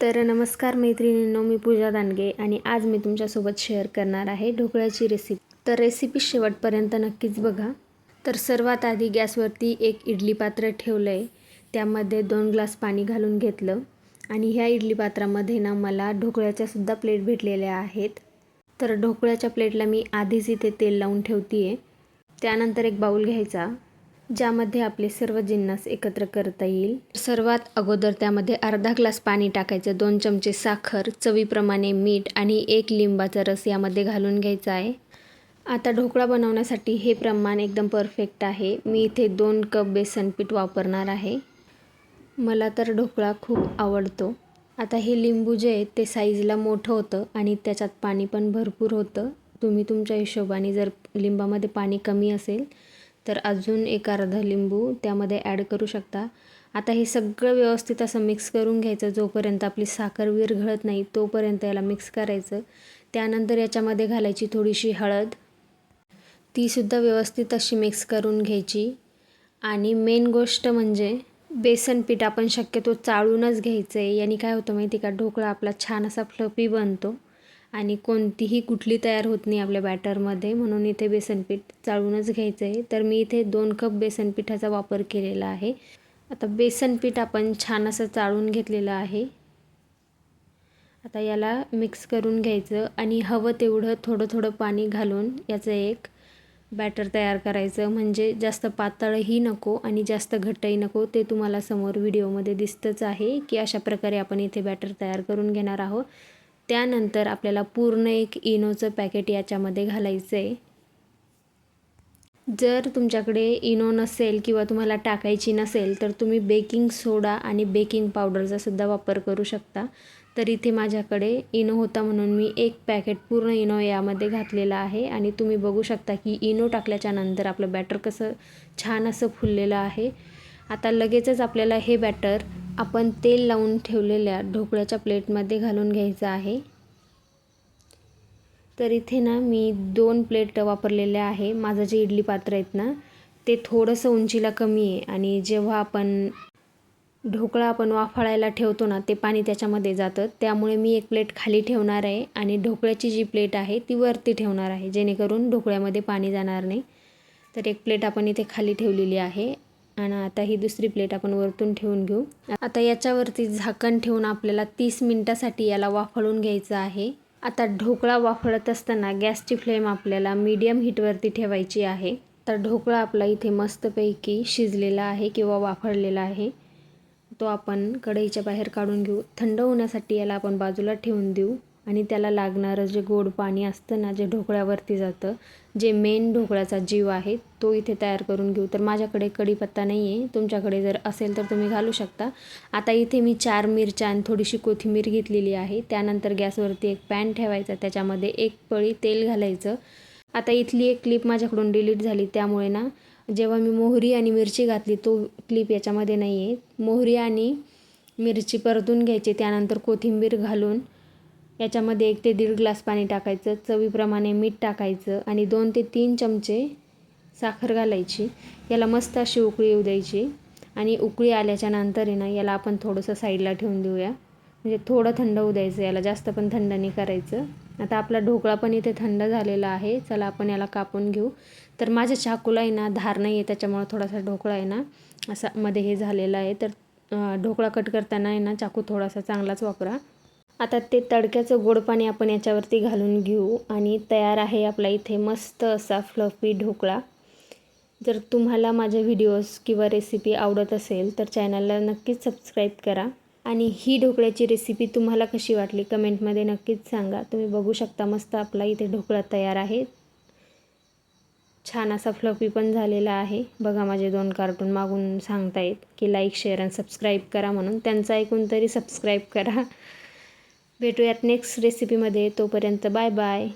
तर नमस्कार मैत्रिणींनो, मी पूजा दांडगे आणि आज मी तुमच्यासोबत शेअर करणार आहे ढोकळ्याची रेसिपी. तर रेसिपी शेवटपर्यंत नक्कीच बघा. तर सर्वात आधी गॅसवरती एक इडली पात्र ठेवलं आहे. त्यामध्ये 2 ग्लास पाणी घालून घेतलं आणि ह्या इडली पात्रामध्ये ना मला ढोकळ्याच्यासुद्धा प्लेट भेटलेल्या आहेत. तर ढोकळ्याच्या प्लेटला मी आधीच इथे तेल लावून ठेवते आहे. त्यानंतर एक बाऊल घ्यायचा ज्यामध्ये आपले सर्व जिन्नस एकत्र करता येईल. सर्वात अगोदर त्यामध्ये अर्धा ग्लास पाणी टाकायचं, 2 चमचे साखर, चवीप्रमाणे मीठ आणि 1 लिंबाचा रस यामध्ये घालून घ्यायचा आहे. आता ढोकळा बनवण्यासाठी हे प्रमाण एकदम परफेक्ट आहे. मी इथे 2 कप बेसन पीठ वापरणार आहे. मला तर ढोकळा खूप आवडतो. आता हे लिंबू जे आहे ते साईजला मोठं होतं आणि त्याच्यात पाणी पण भरपूर होतं. तुम्ही तुमच्या हिशोबाने जर लिंबामध्ये पाणी कमी असेल तर अजून एक अर्धा लिंबू त्यामध्ये ॲड करू शकता. आता हे सगळं व्यवस्थित असं मिक्स करून घ्यायचं. जोपर्यंत आपली साखर विरघळत नाही तोपर्यंत याला मिक्स करायचं. त्यानंतर याच्यामध्ये घालायची थोडीशी हळद, तीसुद्धा व्यवस्थित अशी मिक्स करून घ्यायची. आणि मेन गोष्ट म्हणजे बेसन पीठ आपण शक्यतो चाळूनच घ्यायचं आहे. याने काय होतं माहिती का, ढोकळा आपला छान असा फ्लफी बनतो आणि कोणतीही गुठली तयार होत नाही आपल्या बॅटरमध्ये, म्हणून इथे बेसन पीठ चाळूनच घ्यायचं आहे. तर मी इथे 2 कप बेसन पिठाचा वापर केलेला आहे. आता बेसन पीठ आपण छान असं चाळून घेतलेलं आहे. आता याला मिक्स करून घ्यायचं आणि हवं तेवढं थोडं थोडं पाणी घालून याचं एक बॅटर तयार करायचं. म्हणजे जास्त पातळही नको आणि जास्त घट्टही नको. ते तुम्हाला समोर व्हिडिओमध्ये दिसतंच आहे की अशा प्रकारे आपण इथे बॅटर तयार करून घेणार आहोत. त्यानंतर आपल्याला पूर्ण एक इनोचं पॅकेट याच्यामध्ये घालायचं आहे. जर तुमच्याकडे इनो नसेल किंवा तुम्हाला टाकायची नसेल तर तुम्ही बेकिंग सोडा आणि बेकिंग पावडरचा सुद्धा वापर करू शकता. तर इथे माझ्याकडे इनो होता म्हणून मी एक पॅकेट पूर्ण इनो यामध्ये घातलेला आहे. आणि तुम्ही बघू शकता की इनो टाकल्याच्या नंतर आपलं बॅटर कसं छान असं फुललेलं आहे. आता लगेचच आपल्याला हे बॅटर आपण तेल लावून ठेवलेल्या ढोकळ्याच्या प्लेटमध्ये घालून घ्यायचं आहे. तर इथे ना मी 2 प्लेट वापरलेल्या आहे. माझं जे इडली पात्र आहेत ना ते थोडंसं उंचीला कमी आहे आणि जेव्हा आपण ढोकळा वाफाळायला ठेवतो ना ते पाणी त्याच्यामध्ये जातं. त्यामुळे मी एक प्लेट खाली ठेवणार आहे आणि ढोकळ्याची जी प्लेट आहे ती वरती ठेवणार आहे, जेणेकरून ढोकळ्यामध्ये पाणी जाणार नाही. तर एक प्लेट आपण इथे खाली ठेवलेली आहे आणि आता ही दुसरी प्लेट आपण वरतून ठेवून घेऊ. आता याच्यावरती झाकण ठेवून आपल्याला 30 मिनिटासाठी याला वाफळून घ्यायचं आहे. आता ढोकळा वाफळत असताना गॅसची फ्लेम आपल्याला मीडियम हीटवरती ठेवायची आहे. तर ढोकळा आपला इथे मस्तपैकी शिजलेला आहे किंवा वाफळलेला आहे. तो आपण कढईच्या बाहेर काढून घेऊ. थंड होण्यासाठी याला आपण बाजूला ठेवून देऊ आणि त्याला लागणारं जे गोड पाणी असतं ना, जे ढोकळ्यावरती जातं, जे मेन ढोकळ्याचा जीव आहे तो इथे तयार करून घेऊ. तर माझ्याकडे कढीपत्ता नाही आहे, तुमच्याकडे जर असेल तर तुम्ही घालू शकता. आता इथे मी 4 मिरच्या आणि थोडीशी कोथिंबीर घेतलेली आहे. त्यानंतर गॅसवरती एक पॅन ठेवायचा, त्याच्यामध्ये 1 पळी तेल घालायचं. आता इथली एक क्लिप माझ्याकडून डिलीट झाली, त्यामुळे ना जेव्हा मी मोहरी आणि मिरची घातली तो क्लिप याच्यामध्ये नाही आहे. मोहरी आणि मिरची परतून घ्यायची. त्यानंतर कोथिंबीर घालून याच्यामध्ये 1 ते 1.5 ग्लास पाणी टाकायचं, चवीप्रमाणे मीठ टाकायचं आणि 2 ते 3 चमचे साखर घालायची. याला मस्त अशी उकळी येऊ द्यायची आणि उकळी आल्याच्या नंतर आहे ना याला आपण थोडंसं साईडला ठेवून देऊया. म्हणजे थोडं थंड होऊ द्यायचं, याला जास्त पण थंड नाही करायचं. आता आपला ढोकळा पण इथे थंड झालेला आहे. चला आपण याला कापून घेऊ. तर माझ्या चाकूला आहे ना धार नाही आहे, त्याच्यामुळे थोडासा ढोकळा आहे ना असा मध्ये हे झालेला आहे. तर ढोकळा कट करताना आहे ना चाकू थोडासा चांगलाच वापरा. आता ते तडक्याचं गोड पाणी आपण याच्यावरती घालून घेऊ आणि तयार आहे आपला इथे मस्त असा फ्लफी ढोकळा. जर तुम्हाला माझे व्हिडिओज किंवा रेसिपी आवडत असेल तर चॅनलला नक्कीच सबस्क्राईब करा. आणि ही ढोकळ्याची रेसिपी तुम्हाला कशी वाटली कमेंटमध्ये नक्कीच सांगा. तुम्ही बघू शकता मस्त आपला इथे ढोकळा तयार आहे. छान असा फ्लफी पण झालेला आहे. बघा माझे 2 कार्टून मागून सांगतायत की लाईक, शेअर आणि सबस्क्राईब करा म्हणून. त्यांचं ऐकून तरी सबस्क्राईब करा. भेटूयात नेक्स्ट रेसिपीमध्ये. तोपर्यंत बाय बाय.